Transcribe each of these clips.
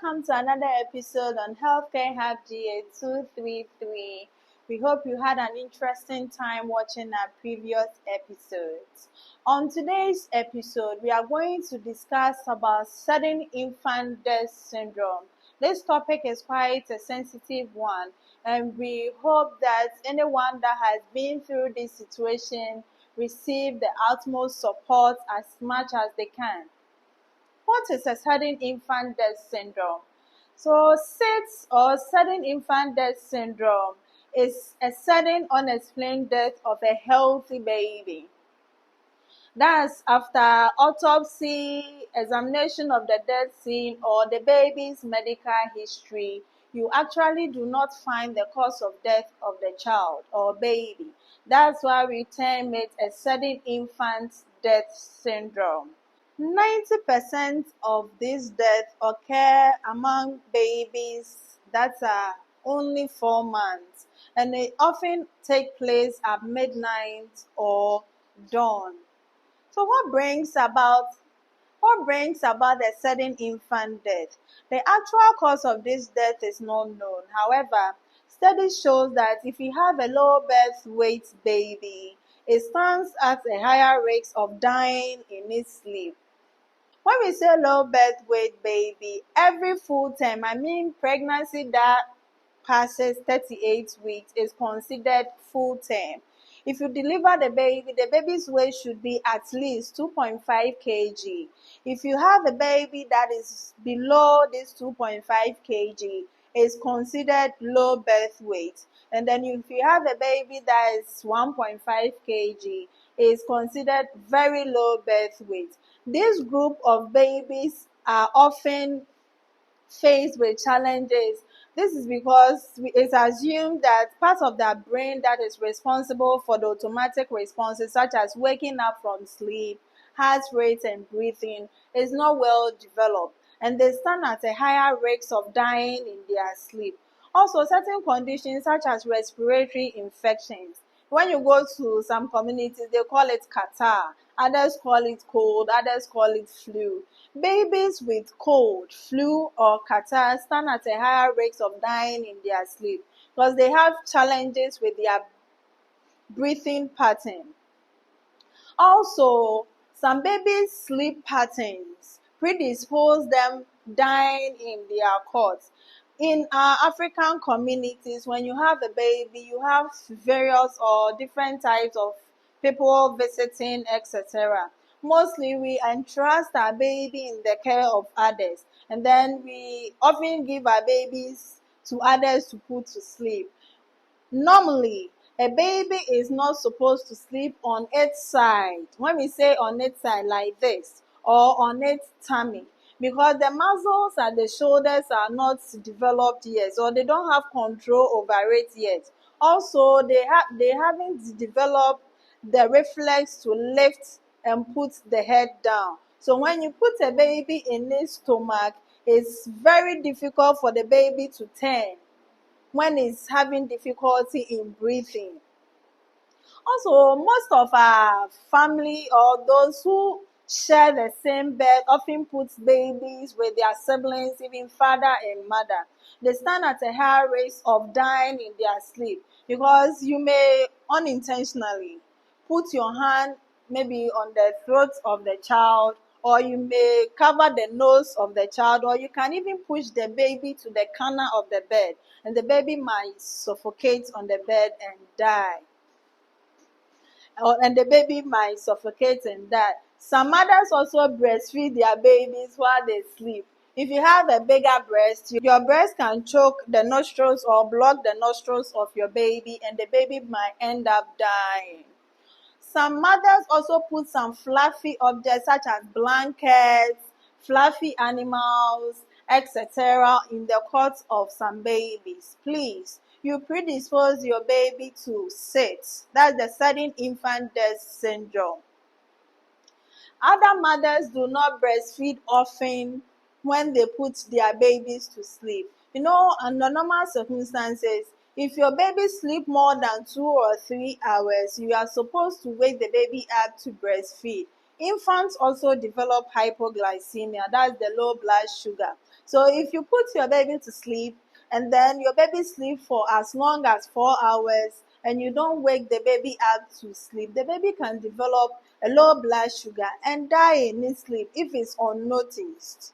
welcome to another episode on Healthcare Hub GA233. We hope you had an interesting time watching our previous episodes. On today's episode, we are going to discuss about sudden infant death syndrome. This topic is quite a sensitive one, and we hope that anyone that has been through this situation receive the utmost support as much as they can. What is a sudden infant death syndrome? So, SIDS or sudden infant death syndrome is a sudden unexplained death of a healthy baby. That's after autopsy, examination of the death scene, or the baby's medical history. You actually do not find the cause of death of the child or baby. That's why we term it a sudden infant death syndrome. 90% of these deaths occur among babies that are only 4 months, and they often take place at midnight or dawn. So what brings about a sudden infant death? The actual cause of this death is not known. However, studies show that if you have a low birth weight baby, it stands at a higher risk of dying in its sleep. When we say low birth weight baby, every full term, pregnancy that passes 38 weeks is considered full term. If you deliver the baby's weight should be at least 2.5 kg. If you have a baby that is below this 2.5 kg, it's considered low birth weight. And then if you have a baby that is 1.5 kg, it's considered very low birth weight. This group of babies are often faced with challenges. This is because it's assumed that part of their brain that is responsible for the automatic responses, such as waking up from sleep, heart rate, and breathing, is not well developed, and they stand at a higher risk of dying in their sleep. Also, certain conditions such as respiratory infections. When you go to some communities, they call it catarrh, others call it cold, others call it flu. Babies with cold, flu, or catarrh stand at a higher risk of dying in their sleep because they have challenges with their breathing pattern. Also, some babies' sleep patterns predispose them dying in their cots. In our African communities, when you have a baby, you have various or different types of people visiting, etc. Mostly, we entrust our baby in the care of others, and then we often give our babies to others to put to sleep. Normally, a baby is not supposed to sleep on its side. When we say on its side, like this, or on its tummy, because the muscles at the shoulders are not developed yet, or they don't have control over it yet. Also, they haven't developed the reflex to lift and put the head down. So when you put a baby in its stomach, it's very difficult for the baby to turn when it's having difficulty in breathing. Also, most of our family or those who share the same bed often put babies with their siblings, even father and mother. They stand at a higher risk of dying in their sleep because you may unintentionally put your hand maybe on the throat of the child, or you may cover the nose of the child, or you can even push the baby to the corner of the bed, and the baby might suffocate on the bed and die. And the baby might suffocate and die. Some mothers also breastfeed their babies while they sleep. If you have a bigger breast, your breast can choke the nostrils or block the nostrils of your baby, and the baby might end up dying. Some mothers also put some fluffy objects such as blankets, fluffy animals, etc. in the cots of some babies. Please, you predispose your baby to SIDS. That's the sudden infant death syndrome. Other mothers do not breastfeed often when they put their babies to sleep. Under normal circumstances, if your baby sleep more than 2 or 3 hours, you are supposed to wake the baby up to breastfeed. Infants also develop hypoglycemia, that's the low blood sugar. So if you put your baby to sleep and then your baby sleep for as long as 4 hours and you don't wake the baby up to sleep, the baby can develop a low blood sugar and die in his sleep if it's unnoticed.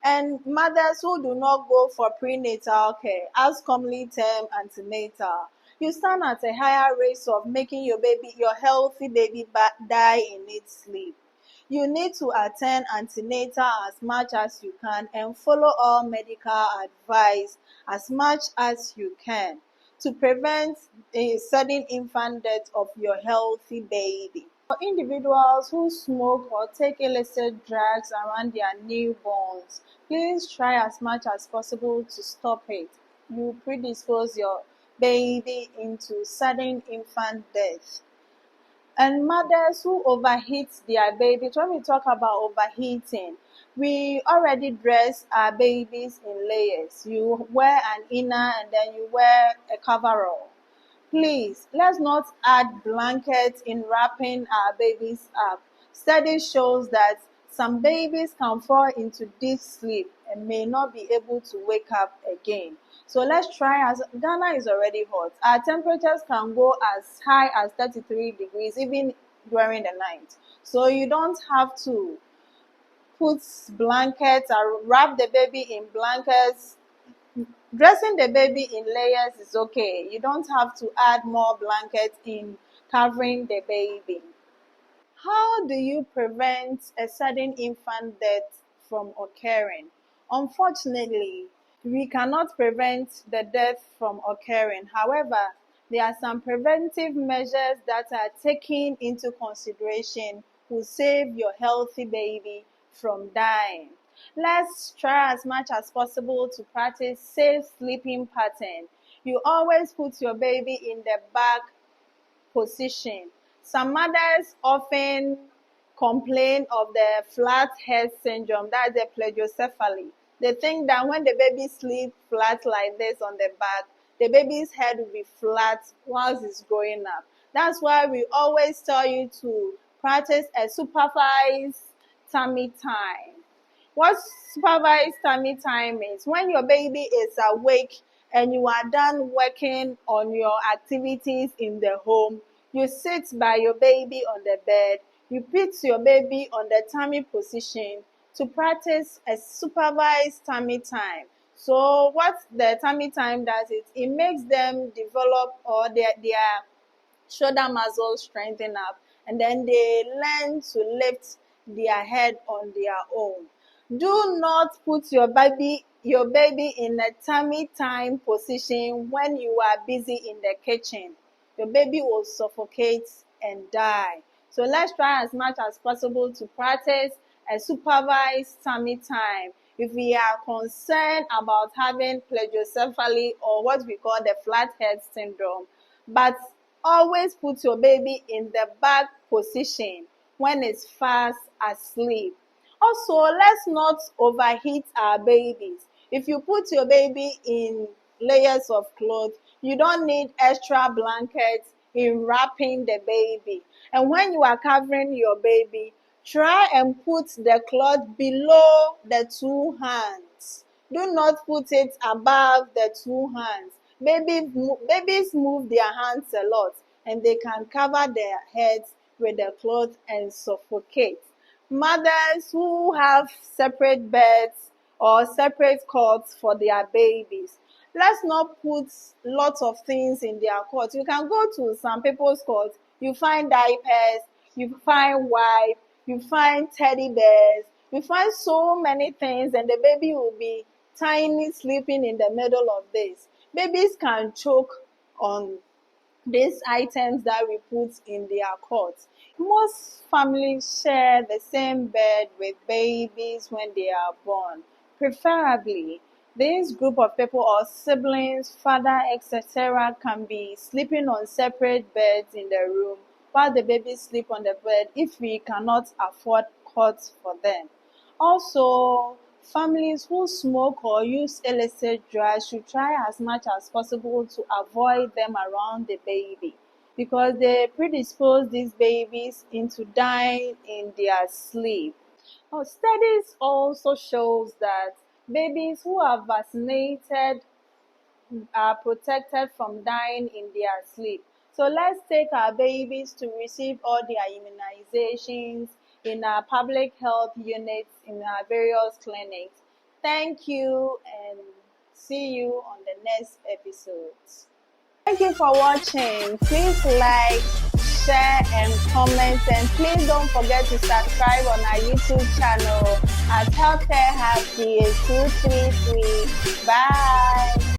And mothers who do not go for prenatal care, as commonly termed antenatal, you stand at a higher risk of making your healthy baby die in its sleep. You need to attend antenatal as much as you can and follow all medical advice as much as you can to prevent a sudden infant death of your healthy baby. For individuals who smoke or take illicit drugs around their newborns, please try as much as possible to stop it. You predispose your baby into sudden infant death. And mothers who overheat their babies, when we talk about overheating, we already dress our babies in layers. You wear an inner and then you wear a coverall. Please, let's not add blankets in wrapping our babies up. Study shows that some babies can fall into deep sleep and may not be able to wake up again. So let's try, as Ghana is already hot. Our temperatures can go as high as 33 degrees even during the night. So you don't have to put blankets or wrap the baby in blankets. Dressing the baby in layers is okay. You don't have to add more blankets in covering the baby. How do you prevent a sudden infant death from occurring? Unfortunately, we cannot prevent the death from occurring. However, there are some preventive measures that are taken into consideration to save your healthy baby from dying. Let's try as much as possible to practice safe sleeping pattern. You always put your baby in the back position. Some mothers often complain of the flat head syndrome, that's the plagiocephaly. They think that when the baby sleeps flat like this on the back, the baby's head will be flat whilst it's growing up. That's why we always tell you to practice a supervised tummy time. What supervised tummy time is when your baby is awake and you are done working on your activities in the home, you sit by your baby on the bed, you put your baby on the tummy position to practice a supervised tummy time. So what the tummy time does is it makes them develop or their shoulder muscles strengthen up and then they learn to lift their head on their own. Do not put your baby in a tummy time position when you are busy in the kitchen. Your baby will suffocate and die. So let's try as much as possible to practice a supervised tummy time. If we are concerned about having plagiocephaly or what we call the flathead syndrome, but always put your baby in the back position when it's fast asleep. Also, let's not overheat our babies. If you put your baby in layers of clothes, you don't need extra blankets in wrapping the baby. And when you are covering your baby, try and put the cloth below the two hands. Do not put it above the two hands. Babies move their hands a lot and they can cover their heads with the cloth and suffocate. Mothers who have separate beds or separate cots for their babies, let's not put lots of things in their cots. You can go to some people's cots, you find diapers, you find wipes, you find teddy bears, you find so many things, and the baby will be tiny sleeping in the middle of this. Babies can choke on these items that we put in their cots. Most families share the same bed with babies when they are born. Preferably, this group of people or siblings, father, etc., can be sleeping on separate beds in the room while the babies sleep on the bed if we cannot afford cots for them. Also, families who smoke or use illicit drugs should try as much as possible to avoid them around the baby because they predispose these babies into dying in their sleep. Studies also shows that Babies who are vaccinated are protected from dying in their sleep. So let's take our babies to receive all their immunizations in our public health units in our various clinics. Thank you and see you on the next episodes. Thank you for watching. Please like, share and comment, and please don't forget to subscribe on our YouTube channel at Healthcare Hub DA233. Bye.